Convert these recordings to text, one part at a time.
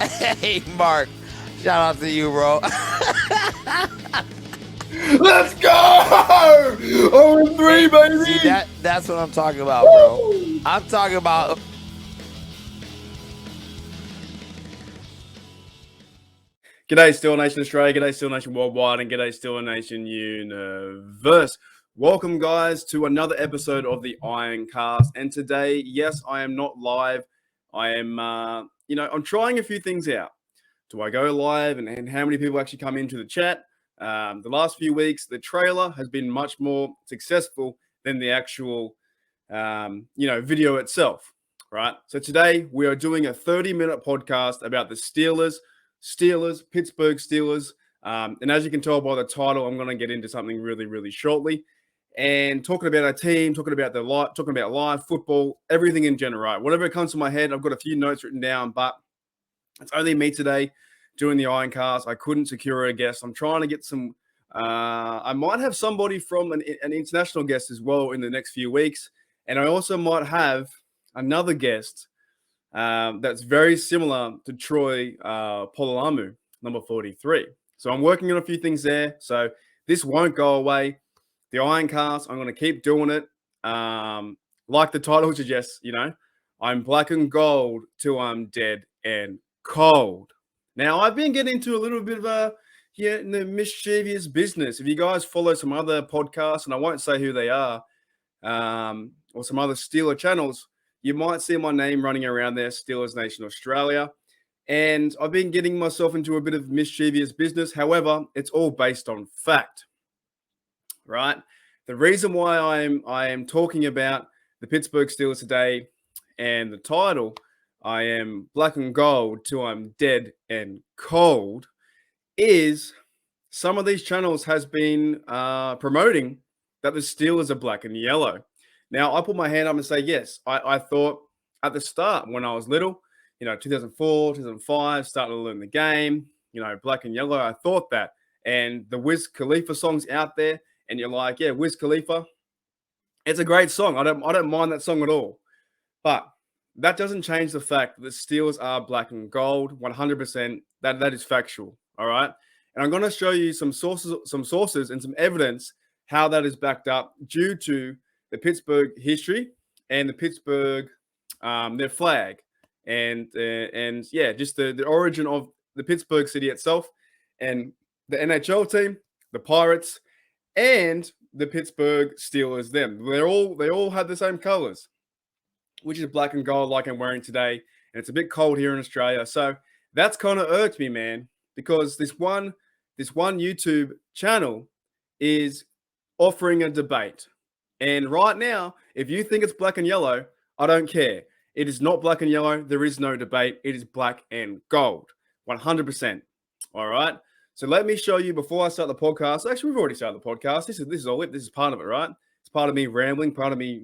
Hey, Mark. Shout out to you, bro. Let's go! 0-3, baby! See, that's what I'm talking about, bro. I'm talking about. G'day, Steeler Nation Australia. G'day, Steeler Nation Worldwide. And g'day, Steeler Nation Universe. Welcome, guys, to another episode of the Ironcast. And today, yes, I am not live. I am, I'm trying a few things out. Do I go live and how many people actually come into the chat? The last few weeks, the trailer has been much more successful than the actual, video itself, right? So today we are doing a 30-minute podcast about the Steelers, Pittsburgh Steelers. And as you can tell by the title, I'm going to get into something really, really shortly. And talking about our team, talking about live football, everything in general, right? Whatever comes to my head, I've got a few notes written down, but it's only me today doing the Ironcast. I couldn't secure a guest. I'm trying to get some. I might have somebody from an international guest as well in the next few weeks, and I also might have another guest that's very similar to Troy Polalamu, number 43. So I'm working on a few things there. So this won't go away. The Ironcast, I'm going to keep doing it. Like the title suggests, I'm black and gold till I'm dead and cold. Now, I've been getting into a little bit of in the mischievous business. If you guys follow some other podcasts, and I won't say who they are, or some other Steeler channels, you might see my name running around there, Steelers Nation Australia. And I've been getting myself into a bit of mischievous business. However, it's all based on fact, right? The reason why I am talking about the Pittsburgh Steelers today and the title, I am black and gold till I'm dead and cold, is some of these channels has been promoting that the Steelers are black and yellow. Now, I put my hand up and say, yes, I thought at the start when I was little, 2004, 2005, starting to learn the game, black and yellow, I thought that. And the Wiz Khalifa song's out there, and you're like, yeah, Wiz Khalifa, it's a great song. I don't mind that song at all. But that doesn't change the fact that the Steelers are black and gold, 100%. That is factual, all right? And I'm going to show you some sources and some evidence how that is backed up due to the Pittsburgh history and the Pittsburgh, their flag, and just the origin of the Pittsburgh city itself, and the NHL team, the Pirates, and the Pittsburgh Steelers. They all have the same colors, which is black and gold, like I'm wearing today. And it's a bit cold here in Australia, so that's kind of irked me, man, because this one YouTube channel is offering a debate. And right now, if you think it's black and yellow, I don't care. It is not black and yellow. There is no debate. It is black and gold, 100%. All right. So let me show you before I start the podcast. Actually, we've already started the podcast. This is all it. This is part of it, right? It's part of me rambling, part of me,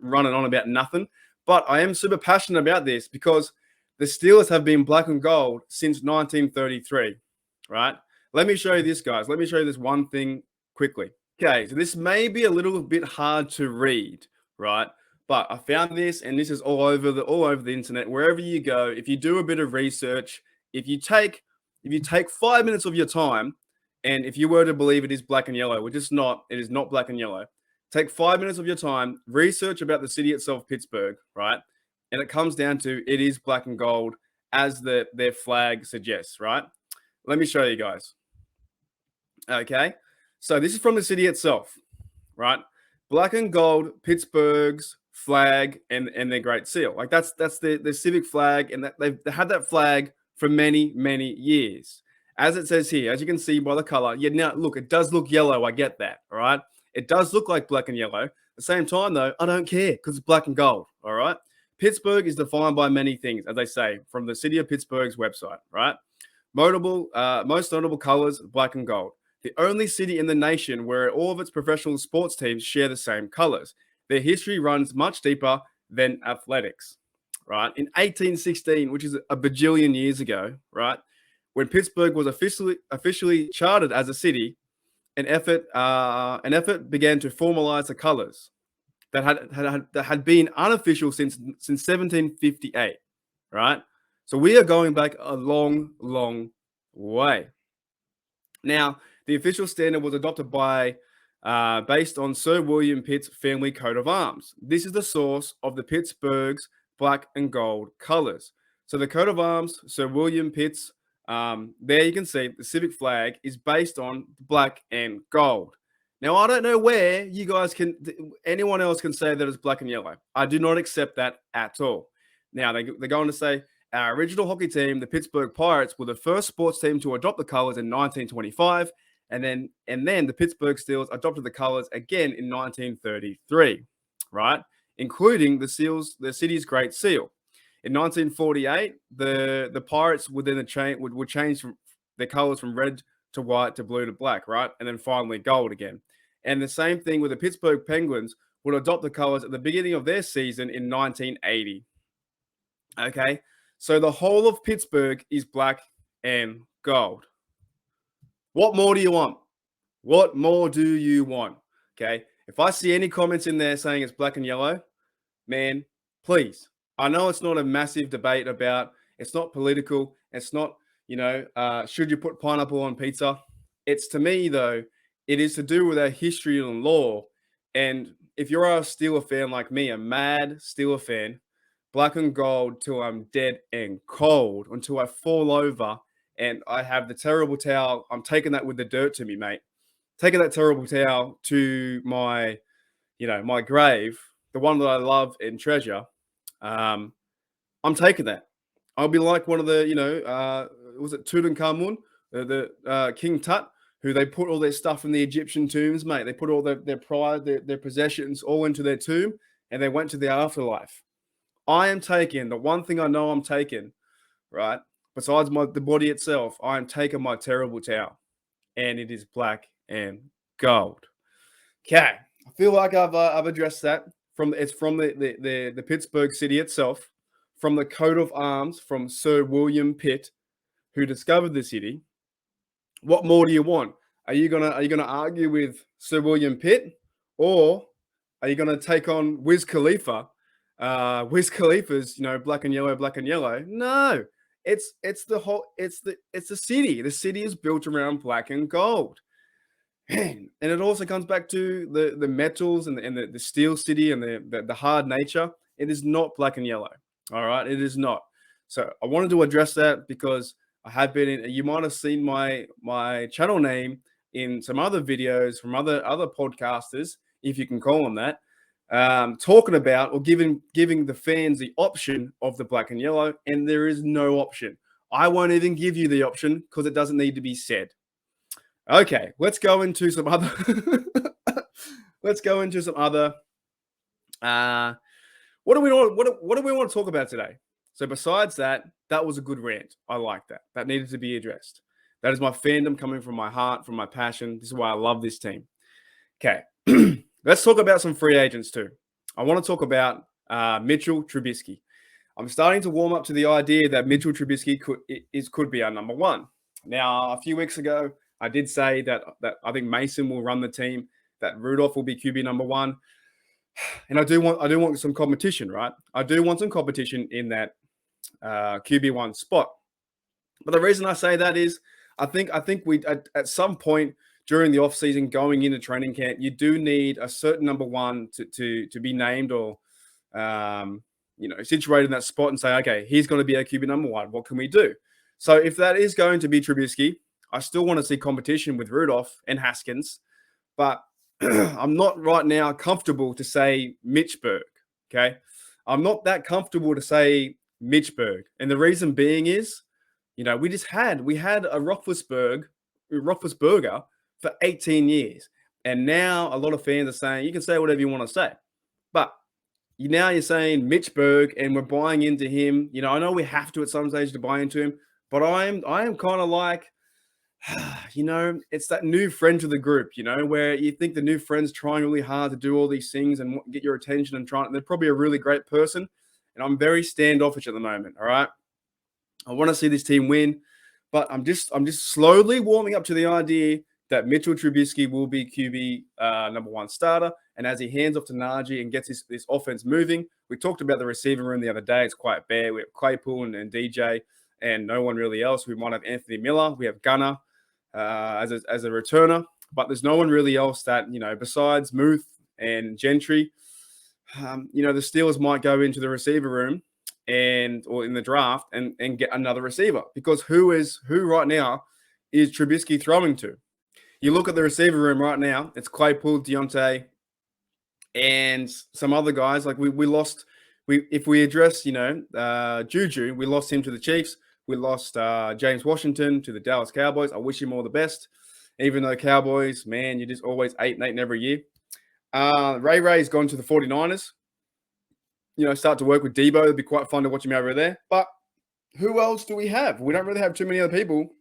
running on about nothing. But I am super passionate about this because the Steelers have been black and gold since 1933, right? Let me show you this, guys. Let me show you this one thing quickly. Okay, so this may be a little bit hard to read, right? But I found this, and this is all over the internet. Wherever you go, if you do a bit of research, if you take 5 minutes of your time, and if you were to believe it is black and yellow, which it's not, it is not black and yellow. Take 5 minutes of your time, research about the city itself, Pittsburgh, right? And it comes down to it is black and gold as their flag suggests, right? Let me show you guys. Okay, so this is from the city itself, right? Black and gold, Pittsburgh's flag and their great seal. Like that's the civic flag, and that they've had that flag for many, many years. As it says here, as you can see by the color, now look, it does look yellow. I get that, all right? It does look like black and yellow. At the same time, though, I don't care because it's black and gold, all right? Pittsburgh is defined by many things, as they say, from the city of Pittsburgh's website, right? Most notable colors, black and gold. The only city in the nation where all of its professional sports teams share the same colors. Their history runs much deeper than athletics, right? In 1816, which is a bajillion years ago, right, when Pittsburgh was officially chartered as a city, an effort began to formalize the colors that had been unofficial since 1758, right? So we are going back a long, long way. Now, the official standard was adopted based on Sir William Pitt's family coat of arms. This is the source of the Pittsburgh's black and gold colors. So the coat of arms, Sir William Pitt's, there you can see the civic flag is based on black and gold. Now, I don't know where you guys anyone else can say that it's black and yellow. I do not accept that at all. Now, they're going to say, our original hockey team, the Pittsburgh Pirates, were the first sports team to adopt the colors in 1925, and then the Pittsburgh Steelers adopted the colors again in 1933, right? Including the city's Great Seal. In 1948, the Pirates would then would change from their colors from red to white to blue to black, right? And then finally gold again. And the same thing with the Pittsburgh Penguins would adopt the colors at the beginning of their season in 1980. Okay, so the whole of Pittsburgh is black and gold. What more do you want? What more do you want? Okay, if I see any comments in there saying it's black and yellow, man, please. I know it's not a massive debate about, it's not political. It's not, should you put pineapple on pizza? It's, to me, though, it is to do with our history and law. And if you're a Steeler fan like me, a mad Steeler fan, black and gold till I'm dead and cold, until I fall over and I have the terrible towel. I'm taking that with the dirt to me, mate. Taking that terrible towel to my grave, the one that I love and treasure. I'm taking that. I'll be like one of the, was it Tutankhamun, the King Tut, who they put all their stuff in the Egyptian tombs, mate. They put all their pride, their possessions all into their tomb, and they went to the afterlife. I am taking the one thing I know I'm taking, right? Besides the body itself, I am taking my terrible towel, and it is black and gold. Okay, I feel like I've addressed that. It's from the Pittsburgh city itself, from the coat of arms from Sir William Pitt, who discovered the city. What more do you want? Are you gonna argue with Sir William Pitt, or are you gonna take on Wiz Khalifa? Wiz Khalifa's, black and yellow. No, it's the city. The city is built around black and gold. And it also comes back to the metals and the steel city and the hard nature. It is not black and yellow. All right, it is not. So I wanted to address that because I have been you might have seen my channel name in some other videos from other podcasters, if you can call them that, talking about or giving the fans the option of the black and yellow, and there is no option. I won't even give you the option because it doesn't need to be said. Okay, let's go into some other. What do we want to talk about today? So besides that was a good rant. I like that. That needed to be addressed. That is my fandom coming from my heart, from my passion. This is why I love this team. Okay, let's talk about some free agents too. I want to talk about Mitchell Trubisky. I'm starting to warm up to the idea that Mitchell Trubisky could be our number one. Now, a few weeks ago, I did say that I think Mason will run the team, that Rudolph will be QB number one. And I do want some competition, right? I do want some competition in that QB1 spot. But the reason I say that is I think we at some point during the offseason going into training camp, you do need a certain number one to be named or situated in that spot and say, okay, he's going to be our QB number one. What can we do? So if that is going to be Trubisky, I still want to see competition with Rudolph and Haskins, but I'm not right now comfortable to say Mitchburg. Okay, I'm not that comfortable to say Mitchburg, and the reason being is, we had a Roethlisberger for 18 years, and now a lot of fans are saying you can say whatever you want to say, but now you're saying Mitchburg, and we're buying into him. I know we have to at some stage to buy into him, but I am kind of like, it's that new friend to the group, where you think the new friend's trying really hard to do all these things and get your attention and they're probably a really great person. And I'm very standoffish at the moment. All right. I want to see this team win, but I'm just slowly warming up to the idea that Mitchell Trubisky will be QB number one starter. And as he hands off to Najee and gets this offense moving, we talked about the receiver room the other day. It's quite bare. We have Claypool and DJ and no one really else. We might have Anthony Miller. We have Gunner as a returner. But there's no one really else that, besides Muth and Gentry, the Steelers might go into the receiver room or in the draft and get another receiver. Because who right now is Trubisky throwing to? You look at the receiver room right now, it's Claypool, Deontay, and some other guys. Like we lost, if we address, Juju, we lost him to the Chiefs. We lost James Washington to the Dallas Cowboys. I wish him all the best. Even though Cowboys, man, you're just always 8-8 every year. Ray's gone to the 49ers. Start to work with Debo. It'd be quite fun to watch him over there. But who else do we have? We don't really have too many other people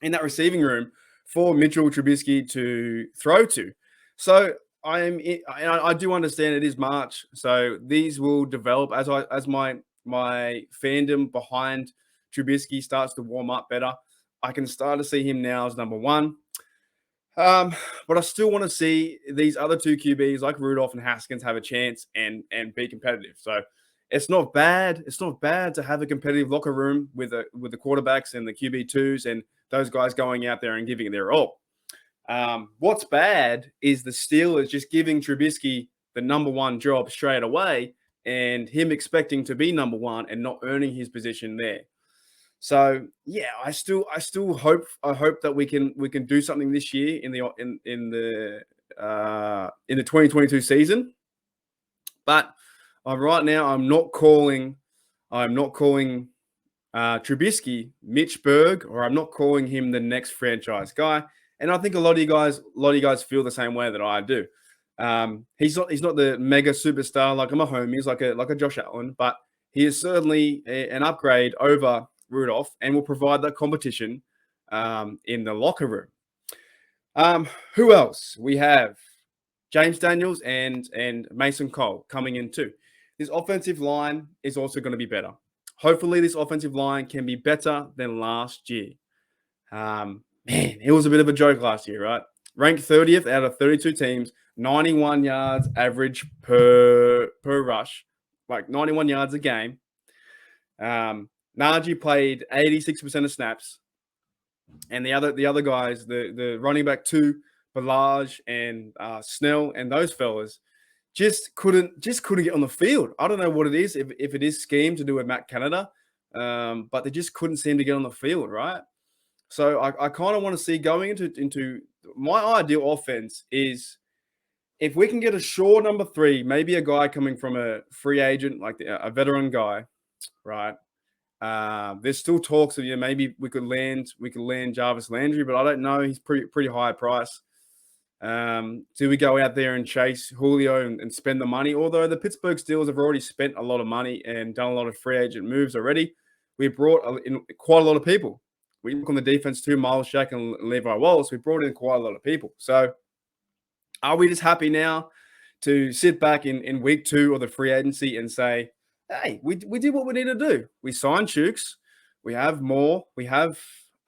in that receiving room for Mitchell Trubisky to throw to. So I do understand it is March. So these will develop as my fandom behind Trubisky starts to warm up better. I can start to see him now as number one. But I still want to see these other two QBs like Rudolph and Haskins have a chance and be competitive. So it's not bad. It's not bad to have a competitive locker room with the quarterbacks and the QB2s and those guys going out there and giving it their all. What's bad is the Steelers just giving Trubisky the number one job straight away and him expecting to be number one and not earning his position there. So yeah, I still hope that we can do something this year in the 2022 season. But right now, I'm not calling Trubisky Mitch Berg, or I'm not calling him the next franchise guy. And I think a lot of you guys feel the same way that I do. He's not the mega superstar like a Mahomes, like a Josh Allen, but he is certainly an upgrade over Rudolph and will provide that competition in the locker room. Who else? We have James Daniels and Mason Cole coming in too. This offensive line is also going to be better. Hopefully, this offensive line can be better than last year. Man, it was a bit of a joke last year, right? Ranked 30th out of 32 teams, 91 yards average per rush, like 91 yards a game. Najee played 86% of snaps, and the other guys, the running back two, Balaj and Snell, and those fellas just couldn't get on the field. I don't know what it is, if it is scheme to do with Matt Canada, but they just couldn't seem to get on the field, right? So I kind of want to see going into my ideal offense is if we can get a sure number three, maybe a guy coming from a free agent, like a veteran guy, right? There's still talks of maybe we could land Jarvis Landry, but I don't know. He's pretty high price. Do we go out there and chase Julio and spend the money? Although the Pittsburgh Steelers have already spent a lot of money and done a lot of free agent moves already, we brought in quite a lot of people. We look on the defense too, Miles Jack and Levi Wallace. We brought in quite a lot of people. So are we just happy now to sit back in week 2 of the free agency and say, hey, we did what we need to do. We signed Chooks. We have Moore. We have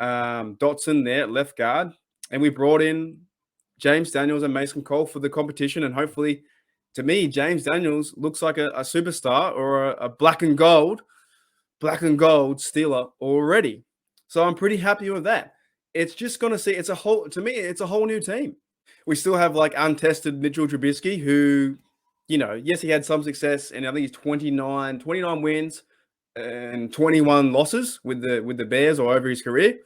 Dotson there at left guard. And we brought in James Daniels and Mason Cole for the competition. And hopefully, to me, James Daniels looks like a superstar or a black and gold Steeler already. So I'm pretty happy with that. It's just going to see, it's a whole new team. We still have like untested Mitchell Trubisky, who, yes, he had some success, and I think he's 29 wins and 21 losses with the Bears or over his career.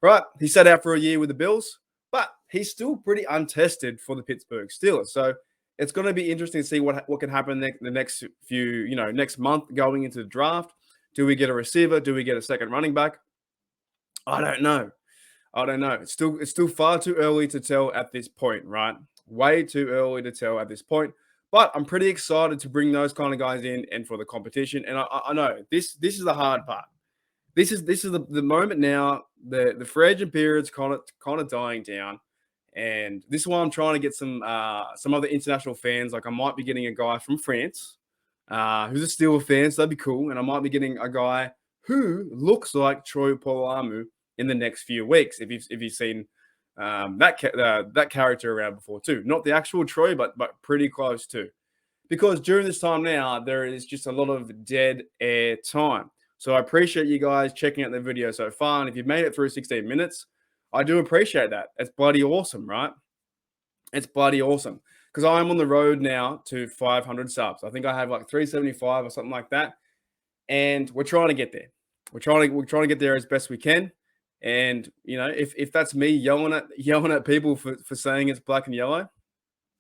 Right? He sat out for a year with the Bills, but he's still pretty untested for the Pittsburgh Steelers. So it's going to be interesting to see what can happen the next few, next month going into the draft. Do we get a receiver? Do we get a second running back? I don't know. It's still far too early to tell at this point, right? Way too early to tell at this point. But I'm pretty excited to bring those kind of guys in and for the competition. And I know this is the hard part. This is the moment now. The free agent period's kind of dying down, and this is why I'm trying to get some other international fans. Like I might be getting a guy from France who's a Steelers fan, so that'd be cool. And I might be getting a guy who looks like Troy Polamalu in the next few weeks. If you've seen that character around before too. Not the actual Troy, but pretty close too. Because during this time now, there is just a lot of dead air time. So I appreciate you guys checking out the video so far. And if you've made it through 16 minutes, I do appreciate that. It's bloody awesome, right? It's bloody awesome. Because I'm on the road now to 500 subs. I think I have like 375 or something like that. And we're trying to get there. We're trying to get there as best we can. And you know, if that's me yelling at people for saying it's black and yellow,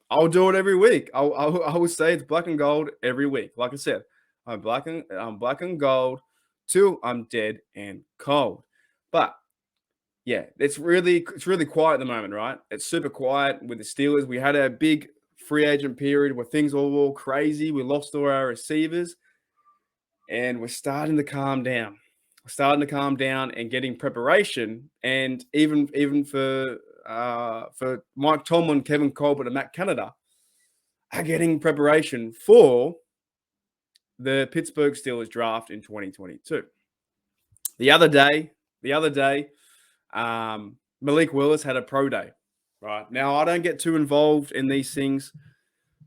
I'll do it every week. I will say it's black and gold every week. Like I said, I'm black and gold till I'm dead and cold. But yeah, it's really quiet at the moment, right? It's super quiet with the Steelers. We had a big free agent period where things were all crazy. We lost all our receivers, and we're starting to calm down. We're starting to calm down and getting preparation, and even for Mike Tomlin, Kevin Colbert, and Matt Canada are getting preparation for the Pittsburgh Steelers draft in 2022. The other day, Malik Willis had a pro day. Right now, I don't get too involved in these things.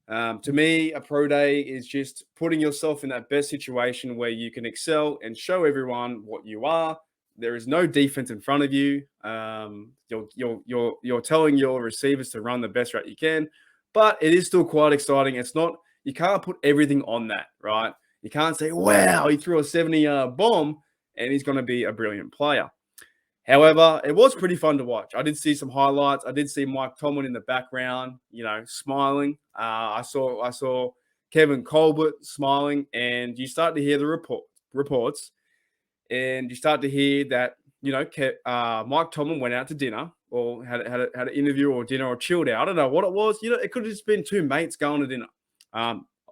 To me, a pro day is just putting yourself in that best situation where you can excel and show everyone what you are. There is no defense in front of you. You're telling your receivers to run the best route you can, but it is still quite exciting. It's not, you can't put everything on that, right? You can't say, wow, he threw a 70-yard bomb and he's going to be a brilliant player. However, it was pretty fun to watch. I did see some highlights. I did see Mike Tomlin in the background, you know, smiling. I saw Kevin Colbert smiling, and you start to hear the reports, and you start to hear that, you know, Mike Tomlin went out to dinner or had an interview or dinner or chilled out. I don't know what it was. You know, it could have just been two mates going to dinner.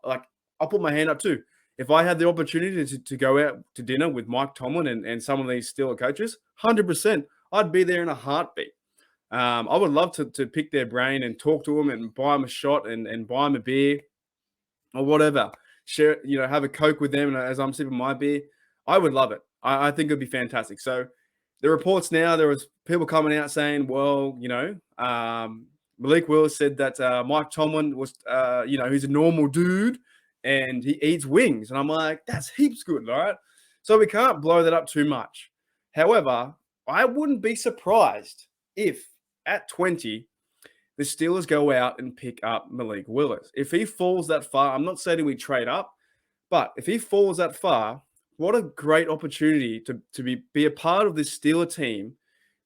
Like, I'll put my hand up too. If I had the opportunity to go out to dinner with Mike Tomlin and some of these Steeler coaches, 100%, I'd be there in a heartbeat. I would love to pick their brain and talk to them and buy them a shot and buy them a beer or whatever. Share, you know, have a Coke with them as I'm sipping my beer. I would love it. I think it'd be fantastic. So the reports now, there was people coming out saying, well, you know, Malik Willis said that Mike Tomlin was, you know, he's a normal dude and he eats wings. And I'm like, that's heaps good, all right? So we can't blow that up too much. However, I wouldn't be surprised if at 20, the Steelers go out and pick up Malik Willis. If he falls that far, I'm not saying we trade up, but if he falls that far, what a great opportunity to be a part of this Steeler team,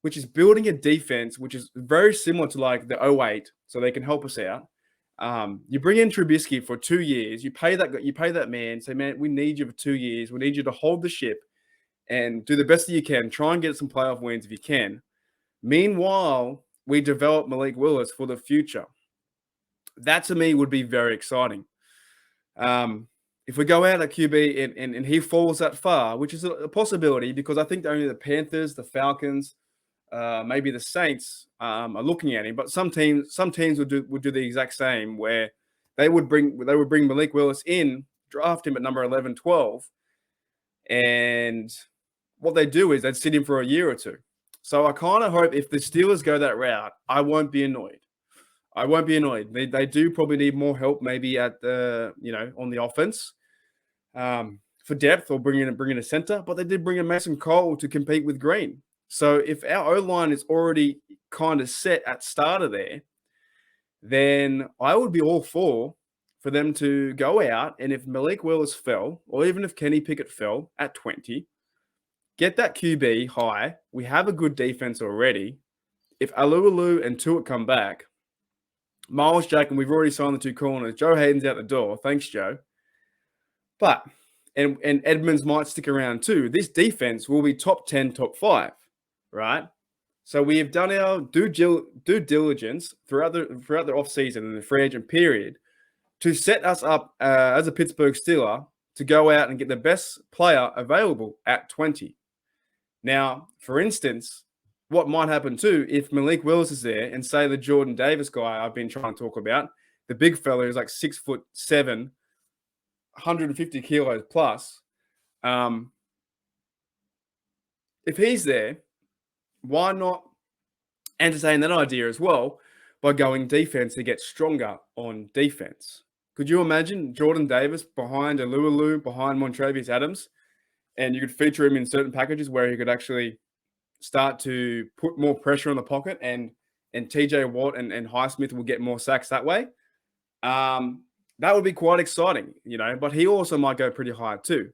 which is building a defense, which is very similar to like the 08, so they can help us out. You bring in Trubisky for 2 years. You pay that man. Say, man, we need you for 2 years. We need you to hold the ship and do the best that you can. Try and get some playoff wins if you can. Meanwhile, we develop Malik Willis for the future. That to me would be very exciting. If we go out at QB and he falls that far, which is a possibility because I think only the Panthers, the Falcons, maybe the Saints are looking at him, but some teams would do the exact same where they would bring Malik Willis in, draft him at number 11, 12, and what they do is they'd sit him for a year or two. So I kind of hope if the Steelers go that route, I won't be annoyed. They do probably need more help, maybe at the, you know, on the offense for depth or bring in a center, but they did bring in Mason Cole to compete with Green. So if our O-line is already kind of set at starter there, then I would be all for them to go out, and if Malik Willis fell, or even if Kenny Pickett fell at 20, get that QB high. We have a good defense already. If Alualu and Tuitt come back, Miles Jack, and we've already signed the two corners. Joe Hayden's out the door. Thanks, Joe. But, and Edmonds might stick around too. This defense will be top 10, top 5, right? So we have done our due diligence throughout the offseason and the free agent period to set us up as a Pittsburgh Steeler to go out and get the best player available at 20. Now, for instance, what might happen too if Malik Willis is there and say the Jordan Davis guy I've been trying to talk about, the big fella who's like 6'7", 150 kilos plus. If he's there, why not entertain that idea as well by going defense to get stronger on defense. Could you imagine Jordan Davis behind Alualu, behind Montrevious Adams, and you could feature him in certain packages where he could actually start to put more pressure on the pocket, and TJ Watt and Highsmith will get more sacks that way. That would be quite exciting, but he also might go pretty high too.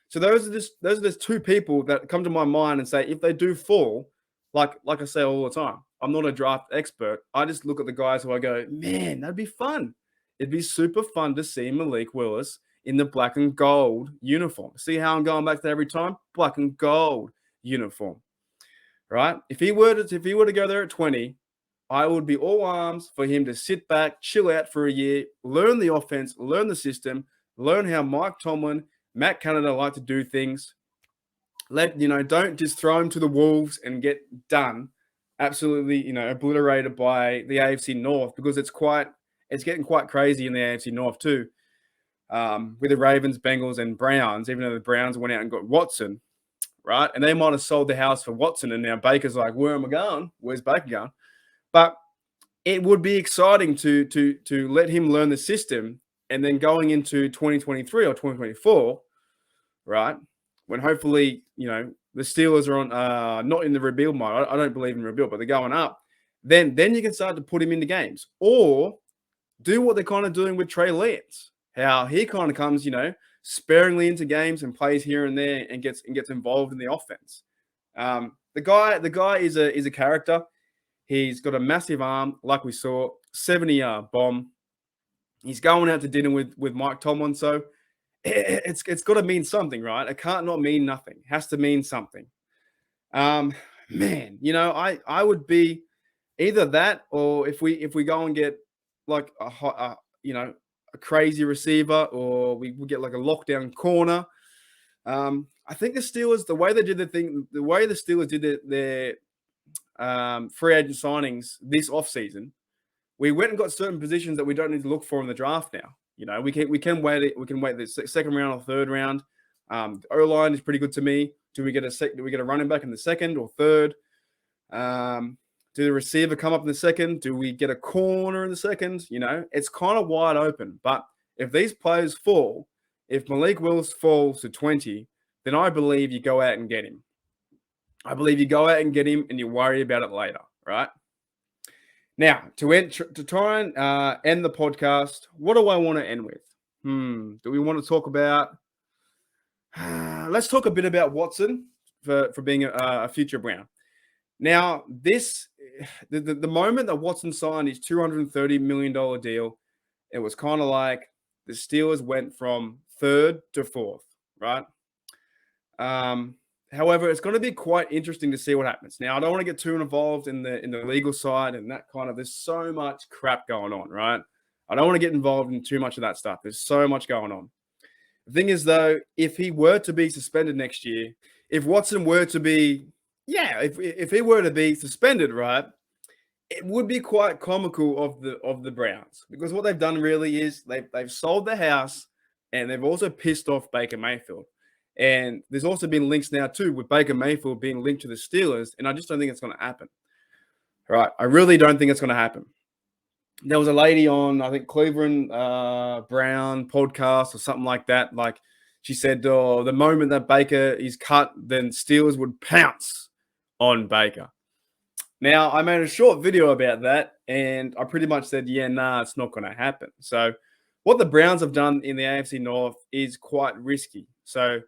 So those are just two people that come to my mind and say, if they do fall, like I say all the time, I'm not a draft expert. I just look at the guys who I go, man, that'd be fun. It'd be super fun to see Malik Willis in the black and gold uniform. See how I'm going back there every time? Black and gold uniform, right? If he were to go there at 20, I would be all arms for him to sit back, chill out for a year, learn the offense, learn the system, learn how Mike Tomlin, Matt Canada like to do things. Don't just throw him to the wolves and get done, absolutely, obliterated by the AFC North, because it's getting quite crazy in the AFC North too, with the Ravens, Bengals, and Browns. Even though the Browns went out and got Watson, right, and they might have sold the house for Watson, and now Baker's like, where am I going? Where's Baker going? But it would be exciting to let him learn the system, and then going into 2023 or 2024, right, when hopefully, the Steelers are on not in the rebuild mode. I don't believe in rebuild, but they're going up. Then you can start to put him into games, or do what they're kind of doing with Trey Lance. How he kind of comes, sparingly into games and plays here and there and gets involved in the offense. The guy is a character. He's got a massive arm, like we saw, 70-yard bomb. He's going out to dinner with Mike Tomlin, so it's got to mean something, right? It can't not mean nothing. It has to mean something. Man, I would be either that, or if we go and get like a crazy receiver, or we get like a lockdown corner. I think the Steelers, the way the Steelers did their free agent signings this offseason, we went and got certain positions that we don't need to look for in the draft now. We can wait the second round or third round. O-line is pretty good to me. Do we get a running back in the second or third? Do the receiver come up in the second? Do we get a corner in the second? It's kind of wide open. But if these players fall, if Malik Willis falls to 20, then I believe you go out and get him. I believe you go out and get him, and you worry about it later, right? Now, to try and end the podcast, what do I want to end with? Do we want to talk about? Let's talk a bit about Watson for being a future Brown. Now, the moment that Watson signed his $230 million deal, it was kind of like the Steelers went from third to fourth, right? However, it's going to be quite interesting to see what happens. Now, I don't want to get too involved in the legal side and that kind of. There's so much crap going on, right? I don't want to get involved in too much of that stuff. There's so much going on. The thing is, though, if he were to be suspended next year, if Watson were to be, if he were to be suspended, right, it would be quite comical of the Browns, because what they've done really is they've sold the house, and they've also pissed off Baker Mayfield. And there's also been links now too with Baker Mayfield being linked to the Steelers, and I just don't think it's going to happen. Right, I really don't think it's going to happen. There was a lady on, I think, Cleveland Brown podcast or something like that. Like, she said, the moment that Baker is cut, then Steelers would pounce on Baker. Now, I made a short video about that, and I pretty much said, it's not going to happen. So what the Browns have done in the AFC North is quite risky. So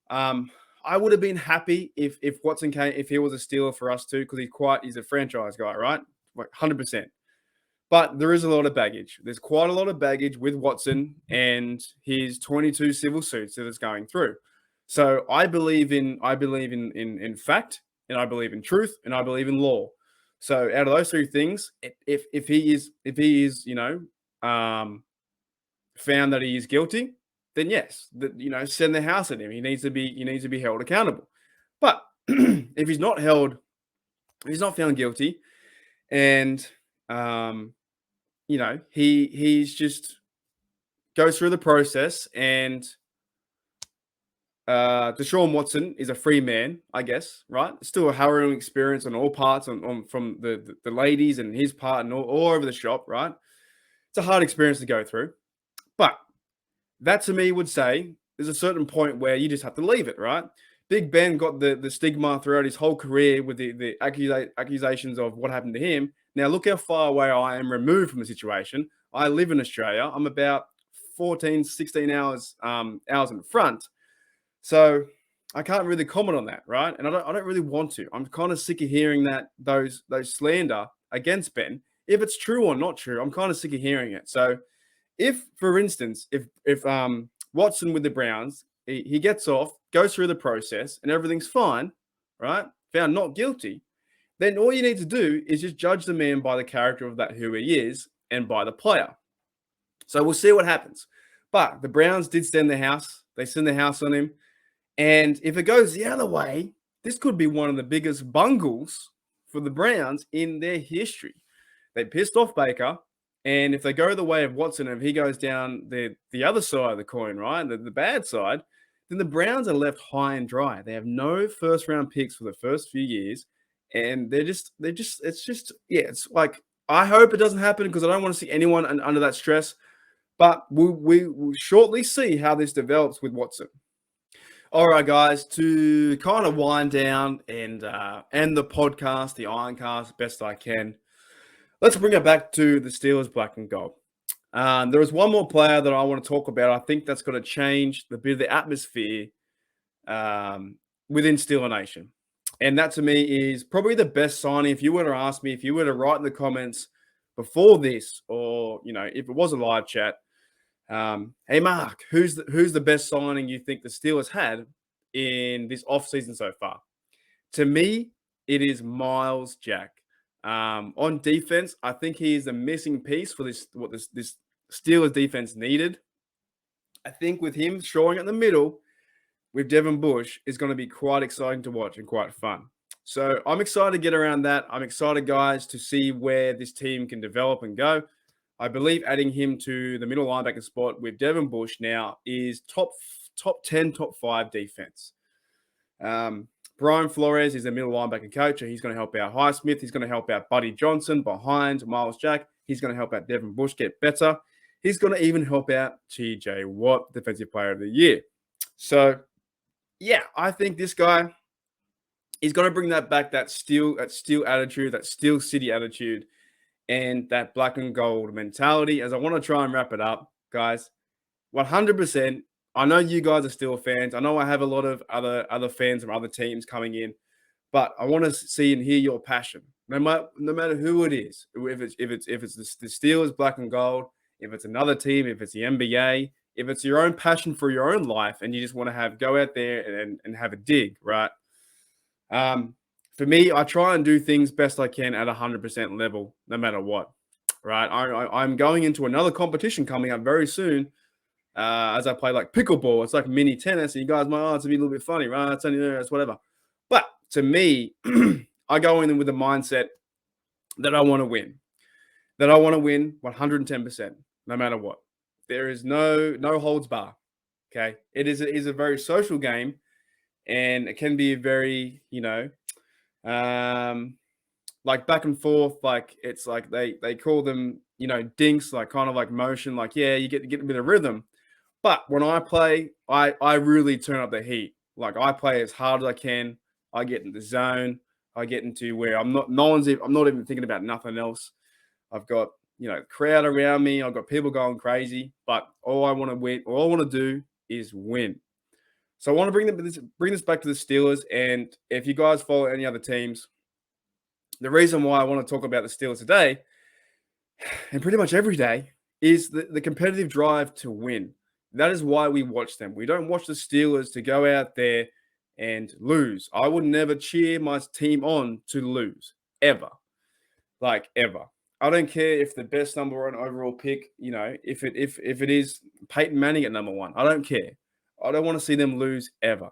I would have been happy if Watson came, if he was a Steeler for us too, because he's a franchise guy, right? Like 100%. But there is a lot of baggage. There's quite a lot of baggage with Watson and his 22 civil suits that it's going through. So I believe in fact, and I believe in truth, and I believe in law. So out of those three things, if he is found that he is guilty, then yes, send the house at him. He needs to be held accountable. But if he's not found guilty, and he's just goes through the process, and Deshaun Watson is a free man, I guess, right? Still a harrowing experience on all parts, from the ladies and his part and all over the shop, right? It's a hard experience to go through. But that to me would say there's a certain point where you just have to leave it, right? Big Ben got the stigma throughout his whole career with the accusations of what happened to him. Now, look how far away I am removed from the situation. I live in Australia. I'm about 14, 16 hours in front. So I can't really comment on that, right? And I don't really want to. I'm kind of sick of hearing that those slander against Ben. If it's true or not true, I'm kind of sick of hearing it. So if, for instance, if Watson with the Browns, he gets off, goes through the process, and everything's fine, right? Found not guilty, then all you need to do is just judge the man by the character of that who he is and by the player. So we'll see what happens. But the Browns did send the house. They send the house on him. And if it goes the other way, this could be one of the biggest bungles for the Browns in their history. They pissed off Baker. And if they go the way of Watson, if he goes down the other side of the coin, right, the bad side, then the Browns are left high and dry. They have no first round picks for the first few years. And it's it's like, I hope it doesn't happen because I don't want to see anyone under that stress. But we'll shortly see how this develops with Watson. All right, guys, to kind of wind down and end the podcast, the Ironcast, best I can, let's bring it back to the Steelers black and gold. There is one more player that I want to talk about. I think that's going to change the bit of the atmosphere within Steeler Nation. And that to me is probably the best signing. If you were to ask me, if you were to write in the comments before this, or, if it was a live chat, hey, Mark, who's the best signing you think the Steelers had in this offseason so far? To me, it is Miles Jack. On defense, I think he is the missing piece for this Steelers defense needed. I think with him shoring in the middle with Devin Bush is going to be quite exciting to watch and quite fun. So I'm excited to get around that. I'm excited, guys, to see where this team can develop and go. I believe adding him to the middle linebacker spot with Devin Bush now is top 10, top 5 defense. Brian Flores is the middle linebacker coach, and he's going to help out Highsmith. He's going to help out Buddy Johnson behind Miles Jack. He's going to help out Devin Bush get better. He's going to even help out TJ Watt, Defensive Player of the Year. So, yeah, I think this guy is going to bring that back, that steel attitude, that Steel City attitude, and that black and gold mentality. As I want to try and wrap it up, guys, 100%. I know you guys are still fans. I know I have a lot of other fans from other teams coming in, but I want to see and hear your passion. No matter who it is, if it's the Steelers black and gold, if it's another team, if it's the NBA, if it's your own passion for your own life, and you just want to go out there and have a dig, right? For me, I try and do things best I can at 100% level, no matter what, right? I'm going into another competition coming up very soon. As I play like pickleball, it's like mini tennis. And you guys might, it's a little bit funny, right? It's only there, it's whatever. But to me, I go in with the mindset that I want to win. That I want to win 110%, no matter what. There is no holds bar. Okay, it is a very social game, and it can be a very like back and forth. Like it's like they call them dinks, like kind of like motion. Like you get a bit of rhythm. But when I play, I really turn up the heat. Like I play as hard as I can. I get in the zone. I get into where I'm not even thinking about nothing else. I've got crowd around me. I've got people going crazy. But all I want to win, all I want to do is win. So I want to bring this back to the Steelers. And if you guys follow any other teams, the reason why I want to talk about the Steelers today, and pretty much every day, is the competitive drive to win. That is why we watch them. We don't watch the Steelers to go out there and lose. I would never cheer my team on to lose, ever. Like, ever. I don't care if the best number one overall pick, if it is Peyton Manning at number one. I don't care. I don't want to see them lose ever.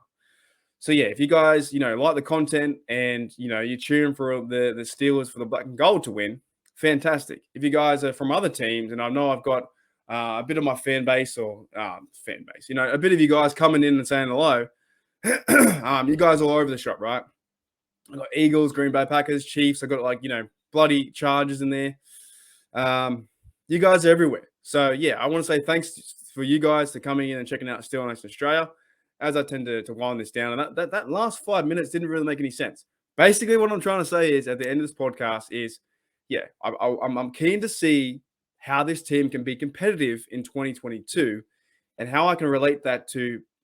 So, yeah, if you guys, like the content and, you're cheering for the Steelers for the black and gold to win, fantastic. If you guys are from other teams, and I know I've got a bit of my fan base, a bit of you guys coming in and saying hello, You guys all over the shop, right? I got Eagles, Green Bay Packers, Chiefs. I got bloody Chargers in there. You guys are everywhere. So yeah, I want to say thanks for you guys for coming in and checking out Steelers Nation Australia. As I tend to wind this down, and that last 5 minutes didn't really make any sense. Basically, what I'm trying to say is at the end of this podcast is, yeah, I'm keen to see how this team can be competitive in 2022, and how I can relate that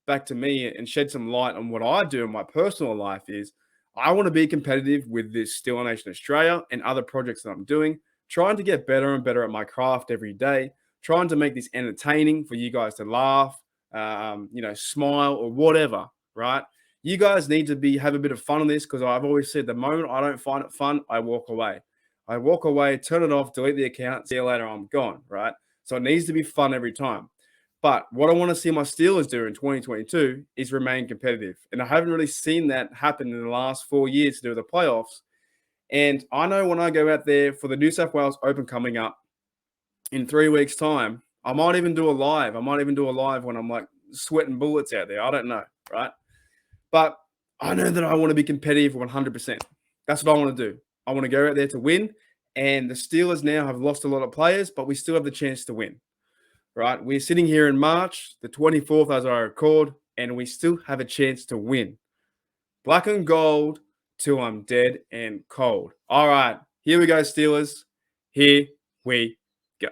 back to me and shed some light on what I do in my personal life. Is I want to be competitive with this Steelers Nation Australia and other projects that I'm doing, trying to get better and better at my craft every day, trying to make this entertaining for you guys to laugh, smile or whatever, right? You guys need to have a bit of fun on this, because I've always said the moment I don't find it fun, I walk away. I walk away, turn it off, delete the account, see you later, I'm gone, right? So it needs to be fun every time. But what I want to see my Steelers do in 2022 is remain competitive. And I haven't really seen that happen in the last 4 years to do the playoffs. And I know when I go out there for the New South Wales Open coming up in 3 weeks' time, I might even do a live. I might even do a live when I'm like sweating bullets out there. I don't know, right? But I know that I want to be competitive 100%. That's what I want to do. I want to go out there to win. And the Steelers now have lost a lot of players, but we still have the chance to win, right? We're sitting here in March, the 24th as I record, and we still have a chance to win. Black and gold till I'm dead and cold. All right, here we go, Steelers. Here we go.